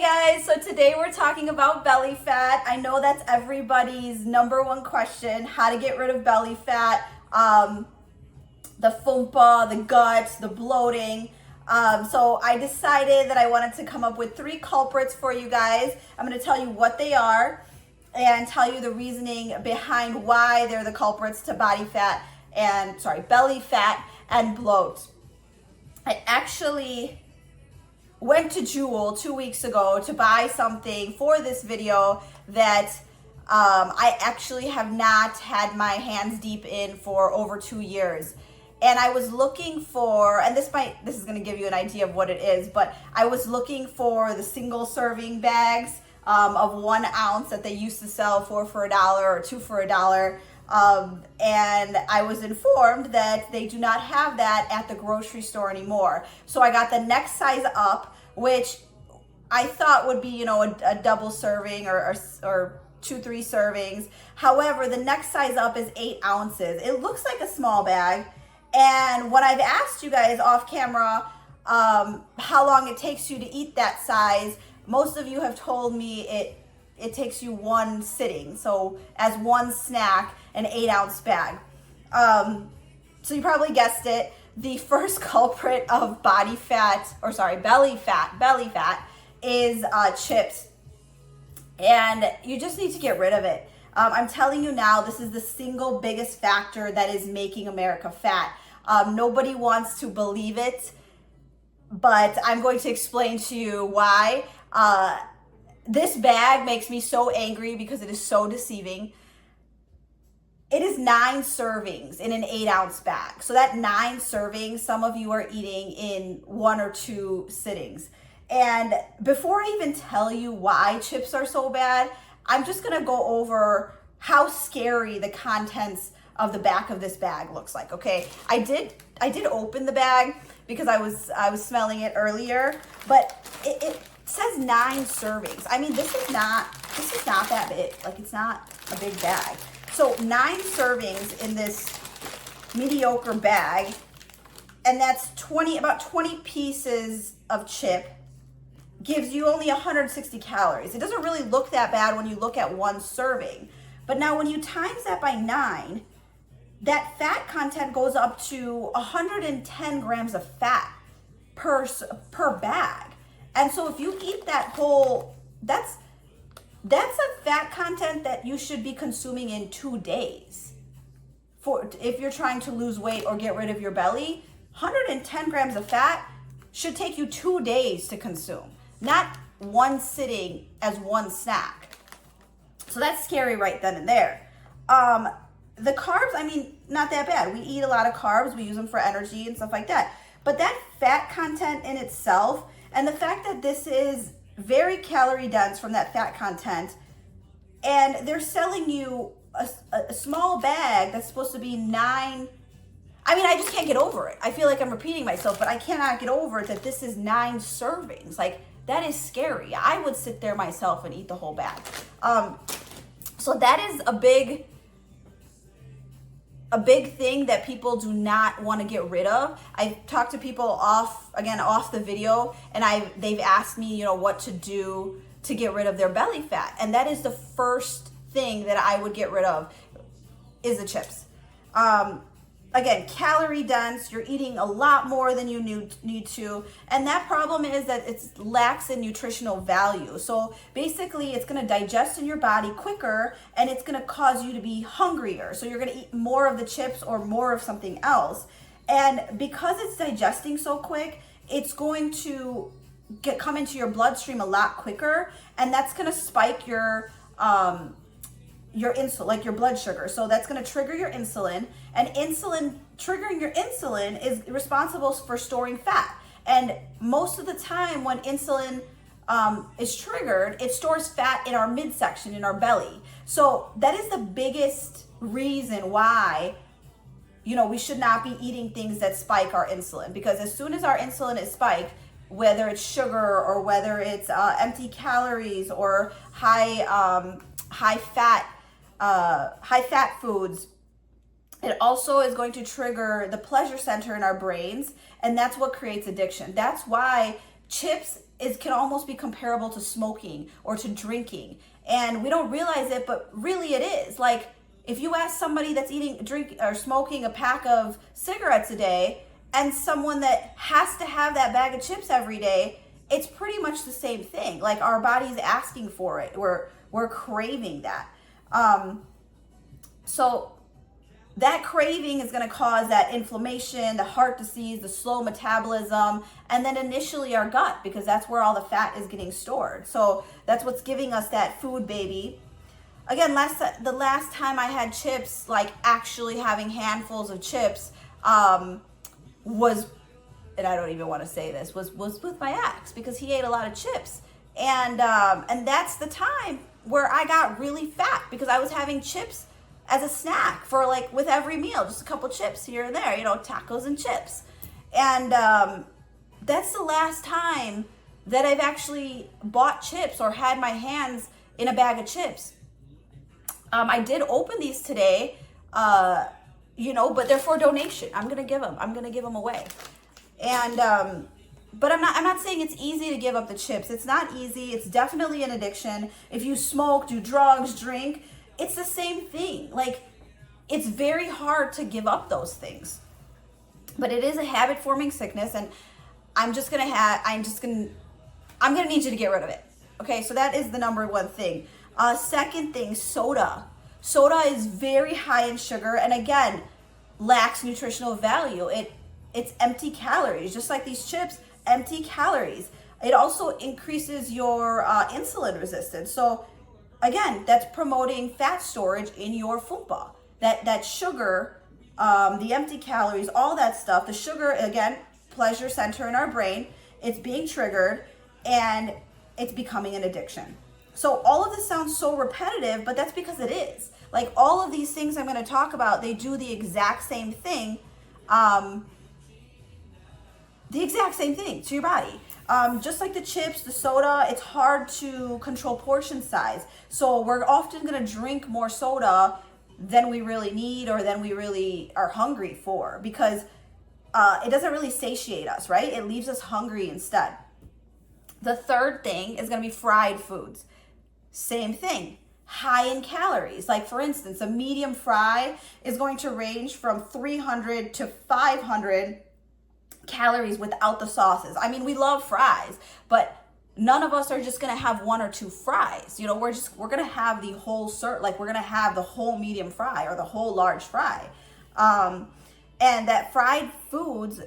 guys, so today we're talking about belly fat. I know that's everybody's number one question, how to get rid of belly fat, the fumpa, the guts, the bloating. So I decided that I wanted to come up with 3 culprits for you guys. I'm going to tell you what they are and tell you the reasoning behind why they're the culprits to belly fat and bloat. I actually went to Jewel 2 weeks ago to buy something for this video that I actually have not had my hands deep in for over 2 years. And I was looking for, and this is going to give you an idea of what it is, but I was looking for the single serving bags of 1 ounce that they used to sell for $1 or 2 for $1. And I was informed that they do not have that at the grocery store anymore. So I got the next size up, which I thought would be, a double serving or 2-3 servings. However, the next size up is 8 ounces. It looks like a small bag. And when I've asked you guys off camera how long it takes you to eat that size, most of you have told me it takes you 1 sitting. So as 1 snack, an 8-ounce bag. So you probably guessed it. The first culprit of belly fat is chips. And you just need to get rid of it. I'm telling you now, this is the single biggest factor that is making America fat. Nobody wants to believe it, but I'm going to explain to you why. This bag makes me so angry because it is so deceiving. It is 9 servings in an 8-ounce bag. So that 9 servings, some of you are eating in 1 or 2 sittings. And before I even tell you why chips are so bad, I'm just gonna go over how scary the contents of the back of this bag looks like, okay? I did open the bag because I was smelling it earlier, but it says 9 servings. I mean, this is not that big. Like, it's not a big bag. So 9 servings in this mediocre bag, and that's about 20 pieces of chip, gives you only 160 calories. It doesn't really look that bad when you look at 1 serving. But now when you times that by 9, that fat content goes up to 110 grams of fat per bag. And so if you eat that whole, that's a fat content that you should be consuming in 2 days. If you're trying to lose weight or get rid of your belly, 110 grams of fat should take you 2 days to consume, not 1 sitting as 1 snack. So that's scary right then and there. The carbs, I mean, not that bad. We eat a lot of carbs. We use them for energy and stuff like that. But that fat content in itself, and the fact that this is very calorie dense from that fat content, and they're selling you a small bag that's supposed to be 9. I mean, I just can't get over it. I feel like I'm repeating myself, but I cannot get over it that this is 9 servings. Like, that is scary. I would sit there myself and eat the whole bag. So that is a big thing that people do not want to get rid of. I talked to people off the video, and they've asked me, what to do to get rid of their belly fat. And that is the first thing that I would get rid of is the chips. Again, calorie dense, you're eating a lot more than you need to. And that problem is that it lacks in nutritional value. So basically it's gonna digest in your body quicker, and it's gonna cause you to be hungrier. So you're gonna eat more of the chips or more of something else. And because it's digesting so quick, it's going to come into your bloodstream a lot quicker, and that's gonna spike your insulin, like your blood sugar. So that's going to trigger your insulin, and triggering your insulin is responsible for storing fat. And most of the time when insulin is triggered, it stores fat in our midsection, in our belly. So that is the biggest reason why, we should not be eating things that spike our insulin, because as soon as our insulin is spiked, whether it's sugar or whether it's empty calories or high fat foods, it also is going to trigger the pleasure center in our brains, and that's what creates addiction. That's why chips can almost be comparable to smoking or to drinking. And we don't realize it, but really it is. Like, if you ask somebody that's drink or smoking a pack of cigarettes a day and someone that has to have that bag of chips every day, it's pretty much the same thing. Like, our body's asking for it. We're craving that. So that craving is going to cause that inflammation, the heart disease, the slow metabolism, and then initially our gut, because that's where all the fat is getting stored. So that's what's giving us that food baby. Again, the last time I had chips, like actually having handfuls of chips, was, and I don't even want to say this, was with my ex, because he ate a lot of chips. And that's the time where I got really fat, because I was having chips as a snack for, like, with every meal, just a couple chips here and there, tacos and chips. And that's the last time that I've actually bought chips or had my hands in a bag of chips. I did open these today, but they're for donation. I'm gonna give them away. And but I'm not saying it's easy to give up the chips. It's not easy. It's definitely an addiction. If you smoke, do drugs, drink, it's the same thing. Like, it's very hard to give up those things. But it is a habit forming sickness, and I'm gonna need you to get rid of it. Okay, so that is the number one thing. Second thing, soda. Soda is very high in sugar, and again, lacks nutritional value. It's empty calories, just like these chips, empty calories. It also increases your insulin resistance. So again, that's promoting fat storage in your fumpa. That sugar, the empty calories, all that stuff. The sugar, again, pleasure center in our brain. It's being triggered, and it's becoming an addiction. So all of this sounds so repetitive, but that's because it is. Like, all of these things I'm going to talk about, they do the exact same thing. The exact same thing to your body. Just like the chips, the soda, it's hard to control portion size. So we're often going to drink more soda than we really need or than we really are hungry for, because it doesn't really satiate us, right? It leaves us hungry instead. The third thing is going to be fried foods. Same thing, high in calories. Like, for instance, a medium fry is going to range from 300 to 500 calories without the sauces. I mean, we love fries, but none of us are just gonna have one or two fries. We're gonna have the whole we're gonna have the whole medium fry or the whole large fry. And that fried foods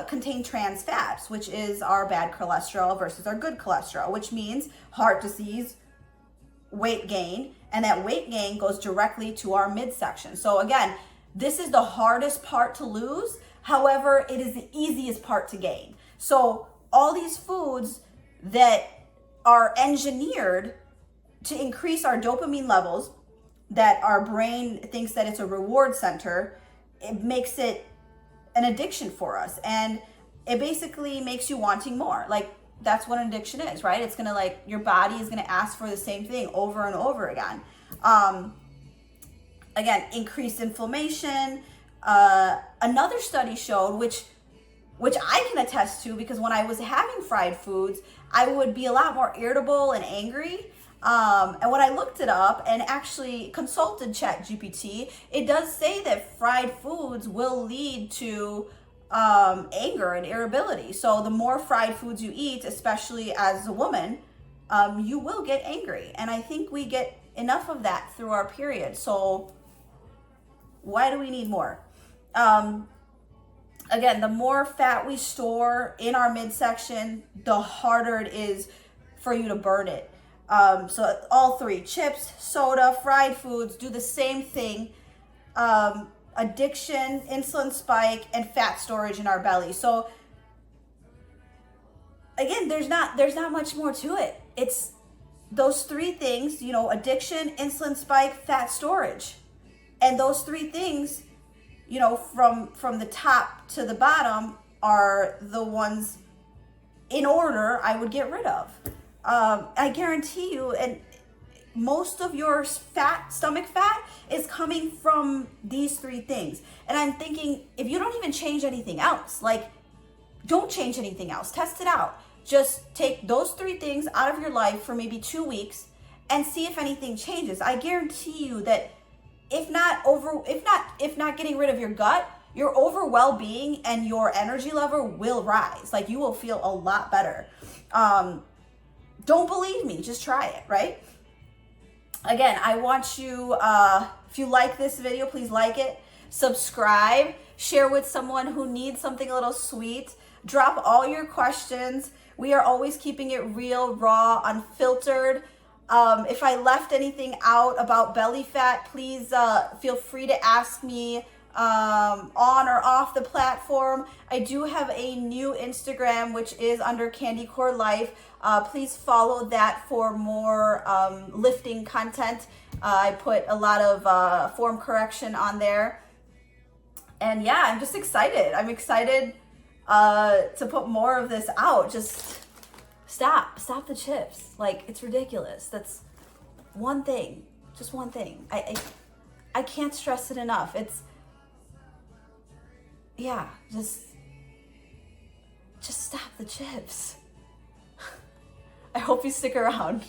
contain trans fats, which is our bad cholesterol versus our good cholesterol, which means heart disease, weight gain, and that weight gain goes directly to our midsection. So again, this is the hardest part to lose. However, it is the easiest part to gain. So all these foods that are engineered to increase our dopamine levels, that our brain thinks that it's a reward center, it makes it an addiction for us. And it basically makes you wanting more. Like, that's what an addiction is, right? It's gonna, like, your body is gonna ask for the same thing over and over again. Again, increased inflammation. Another study showed, which I can attest to, because when I was having fried foods, I would be a lot more irritable and angry. And when I looked it up and actually consulted ChatGPT, it does say that fried foods will lead to anger and irritability. So the more fried foods you eat, especially as a woman, you will get angry. And I think we get enough of that through our period. So why do we need more? Again, the more fat we store in our midsection, the harder it is for you to burn it. So all three, chips, soda, fried foods, do the same thing. Addiction, insulin spike, and fat storage in our belly. So again, there's not much more to it. It's those three things, addiction, insulin spike, fat storage. And those three things, from the top to the bottom, are the ones in order I would get rid of. I guarantee you, and most of your stomach fat is coming from these three things. And I'm thinking, if you don't even change anything else, like, don't change anything else, test it out. just take those 3 things out of your life for maybe 2 weeks and see if anything changes. I guarantee you that if not getting rid of your gut, your overall well-being and your energy level will rise. Like, you will feel a lot better. Don't believe me, just try it, right? Again, I want you, if you like this video, please like it, subscribe, share with someone who needs something a little sweet, drop all your questions. We are always keeping it real, raw, unfiltered. If I left anything out about belly fat, please feel free to ask me on or off the platform. I do have a new Instagram, which is under Candy Core Life. Please follow that for more lifting content. I put a lot of form correction on there. And yeah, I'm just excited. I'm excited to put more of this out. Just stop the chips. Like, it's ridiculous. That's one thing, just one thing. I can't stress it enough. It's, yeah, just stop the chips. I hope you stick around.